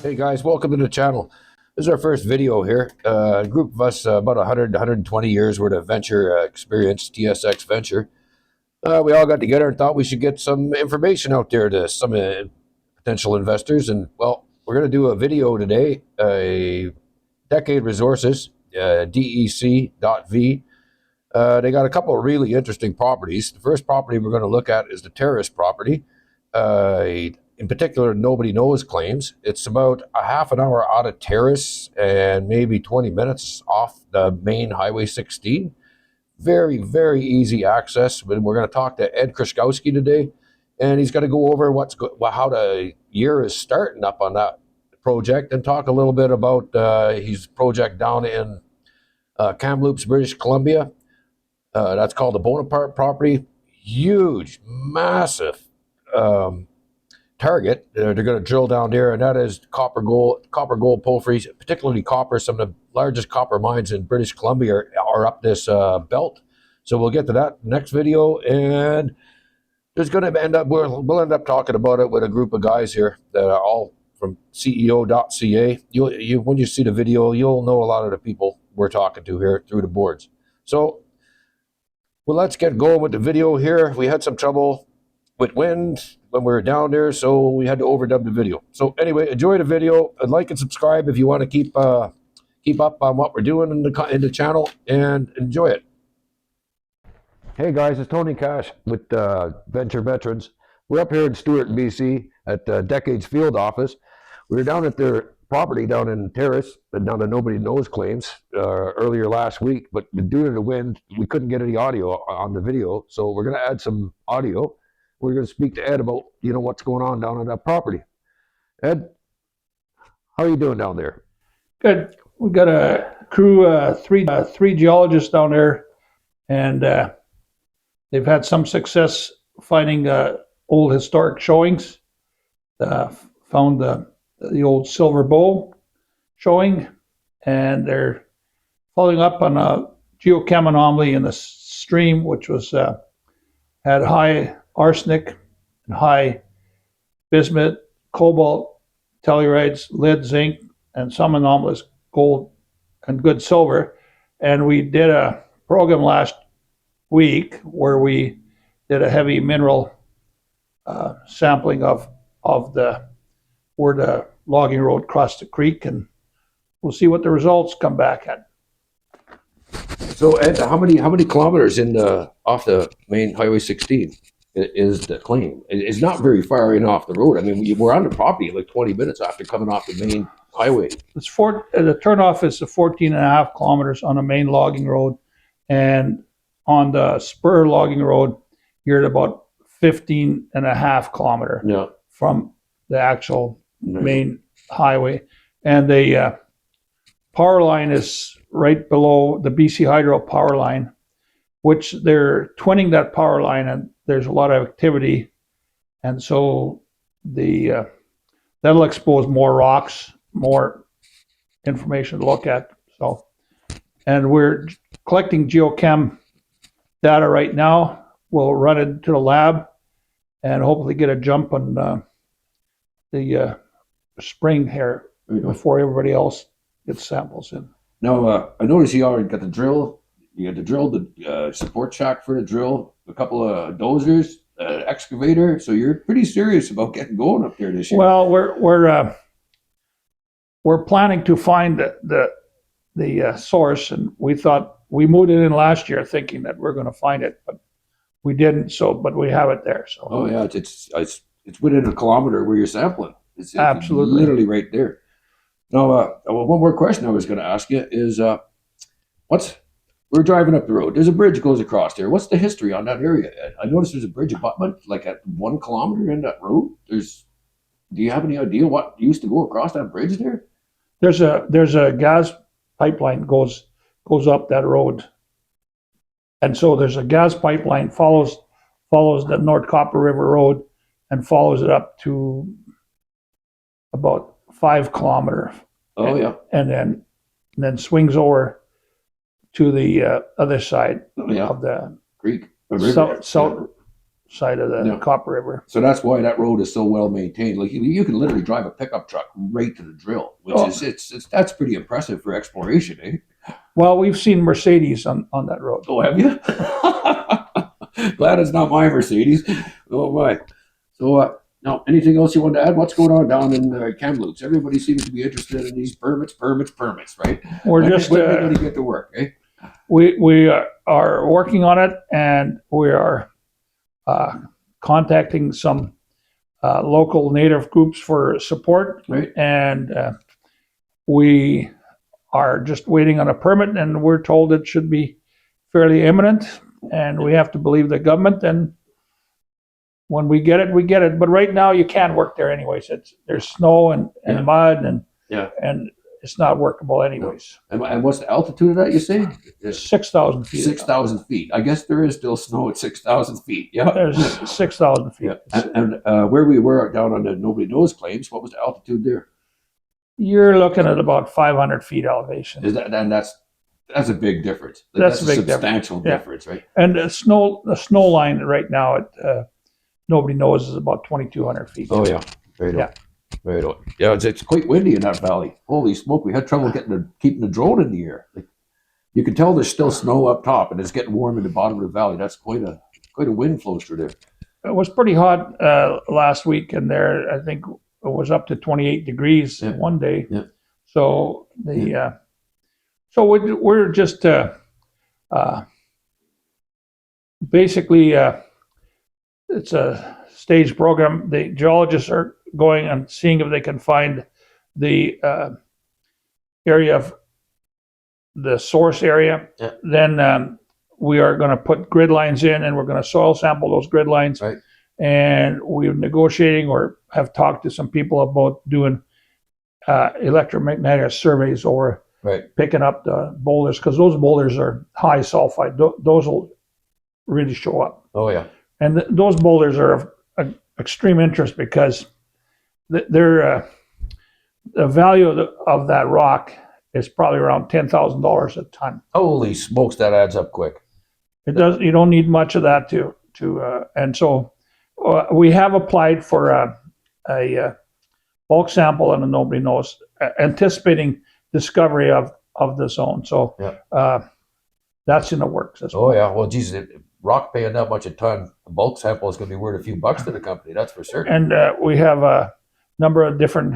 Hey guys, welcome to the channel. This is our first video here. A group of us, about 100 to 120 years worth of venture experience, TSX venture. We all got together and thought we should get some information out there to some potential investors. And well, we're going to do a video today, a Decade Resources, DEC.V. They got a couple of really interesting properties. The first property we're going to look at is the Terrace property. In particular, nobody knows claims. It's about a half an hour out of Terrace and maybe 20 minutes off the main Highway 16. Very, very easy access. We're going to talk to Ed Krzyzkowski today, and he's going to go over how the year is starting up on that project and talk a little bit about his project down in Kamloops, British Columbia. That's called the Bonaparte property. Huge, massive target. They're going to drill down there, and that is copper gold porphyries, particularly copper. Some of the largest copper mines in British Columbia are up this belt. So we'll get to that next video, and there's going to end up we'll end up talking about it with a group of guys here that are all from CEO.ca. When you see the video, you'll know a lot of the people we're talking to here through the boards. So well, let's get going with the video here. We had some trouble with wind when we were down there, so we had to overdub the video. So anyway, enjoy the video and like and subscribe if you want to keep up on what we're doing in the channel, and enjoy it. Hey guys, it's Tony Cash with Venture Veterans. We're up here in Stewart, BC at Decade's field office. We were down at their property down in Terrace, and now that nobody knows claims, earlier last week, but due to the wind, we couldn't get any audio on the video, so we're going to add some audio. We're going to speak to Ed about, what's going on down on that property. Ed, how are you doing down there? Good. We got a crew, three geologists down there, and they've had some success finding old historic showings. Found the old Silver Bowl showing, and they're following up on a geochem anomaly in the stream, which was had high arsenic and high bismuth, cobalt, tellurides, lead, zinc, and some anomalous gold and good silver. And we did a program last week where we did a heavy mineral sampling of where the logging road crossed the creek, and we'll see what the results come back at. So Ed, how many kilometers off the main Highway 16 is the claim? It's not very far in off the road. I mean, we're on the property like 20 minutes after coming off the main highway. The turnoff is 14 and a half kilometers on the main logging road, and on the spur logging road, you're at about 15 and a half kilometer from the actual main highway. And the power line is right below the BC Hydro power line, which they're twinning that power line, and there's a lot of activity, and so that'll expose more rocks, more information to look at. So, and we're collecting geochem data right now. We'll run it to the lab and hopefully get a jump on the spring here before everybody else gets samples in. Now, I noticed you already got the drill. You had to drill the support shack for the drill, a couple of dozers, excavator. So you're pretty serious about getting going up there this year. Well, we're planning to find the source, and we thought we moved it in last year thinking that we're going to find it, but we didn't. So, but we have it there. So. Oh yeah, it's within a kilometer where you're sampling. It's absolutely literally right there. Now, one more question I was going to ask you is, we're driving up the road. There's a bridge goes across there. What's the history on that area? I noticed there's a bridge abutment, like at 1 kilometer in that road. Do you have any idea what used to go across that bridge there? There's a gas pipeline goes up that road, and so there's a gas pipeline follows the North Copper River Road and follows it up to about 5 kilometers. Oh yeah, and then swings over to the other side of the creek, side of the Yeah. Copper River. So that's why that road is so well maintained. Like you can literally drive a pickup truck right to the drill, which Oh. is it's that's pretty impressive for exploration, eh? Well, we've seen Mercedes on that road. Oh, have you? Glad it's not my Mercedes. Oh my. So now, anything else you want to add? What's going on down in Kamloops? Everybody seems to be interested in these permits, right? We're when just when they going to get to work, eh? we are working on it, and we are contacting some local native groups for support, Right. and we are just waiting on a permit, and we're told it should be fairly imminent, and we have to believe the government, and when we get it, we get it. But right now you can't work there anyways. There's snow and Yeah. mud, and Yeah. it's not workable anyways. And what's the altitude of that? You say 6,000 feet. 6,000 feet. I guess there is still snow at 6,000 feet. Yeah. There's 6,000 feet. Yeah. And where we were down on the Nobody Knows claims, what was the altitude there? You're looking at about 500 feet elevation. Is that, and that's a big difference. That's a big substantial difference. difference, right? And the snow line right now at Nobody Knows is about 2,200 feet. Oh yeah, right on. Yeah. Right on. Yeah, it's quite windy in that valley. Holy smoke, we had trouble keeping the drone in the air. Like, you can tell there's still snow up top, and it's getting warm in the bottom of the valley. That's quite a wind flows through there. It was pretty hot last week, and there I think it was up to 28 degrees one day. Yeah. So so we're just basically it's a stage program. The geologists are going and seeing if they can find the area of the source area. Yeah. Then we are going to put grid lines in, and we're going to soil sample those grid lines. Right. And we're negotiating or have talked to some people about doing electromagnetic surveys or Right. picking up the boulders, because those boulders are high sulfide. Those will really show up. Oh yeah. And those boulders are of extreme interest because they're the value of that rock is probably around $10,000 a ton. Holy smokes, that adds up quick. It does. You don't need much of that and so we have applied for a bulk sample, and nobody knows, anticipating discovery of the zone. So that's in the works as well. Oh yeah. Well, geez, rock paying that much a ton, a bulk sample is going to be worth a few bucks to the company. That's for certain. And we have a number of different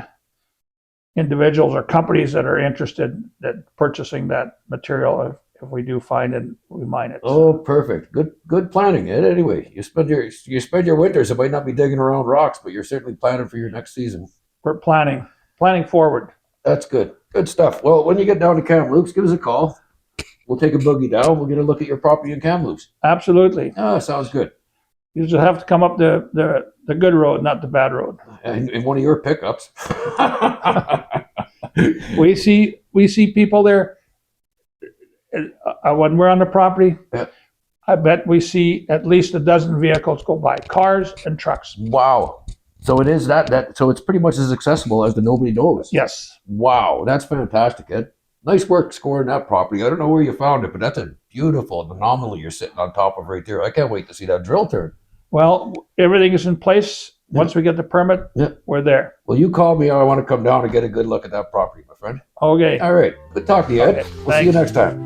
individuals or companies that are interested in purchasing that material if we do find it, we mine it. Oh, perfect. Good planning, Ed. Anyway, you spend your winters. It might not be digging around rocks, but you're certainly planning for your next season. We're planning forward. That's good. Good stuff. Well, when you get down to Kamloops, give us a call. We'll take a boogie down. We'll get a look at your property in Kamloops. Absolutely. Oh, sounds good. You just have to come up the good road, not the bad road. And in one of your pickups. We see people there. When we're on the property, Yeah. I bet we see at least a dozen vehicles go by, cars and trucks. Wow. So it is that. So it's pretty much as accessible as the Nobody Knows. Yes. Wow, that's fantastic, Ed. Nice work scoring that property. I don't know where you found it, but that's a beautiful anomaly you're sitting on top of right there. I can't wait to see that drill turn. Well, everything is in place. Once we get the permit, we're there. Well, you call me. I want to come down and get a good look at that property, my friend. Okay. All right. Good talking to you, Ed. Okay, We'll see you thanks. next time.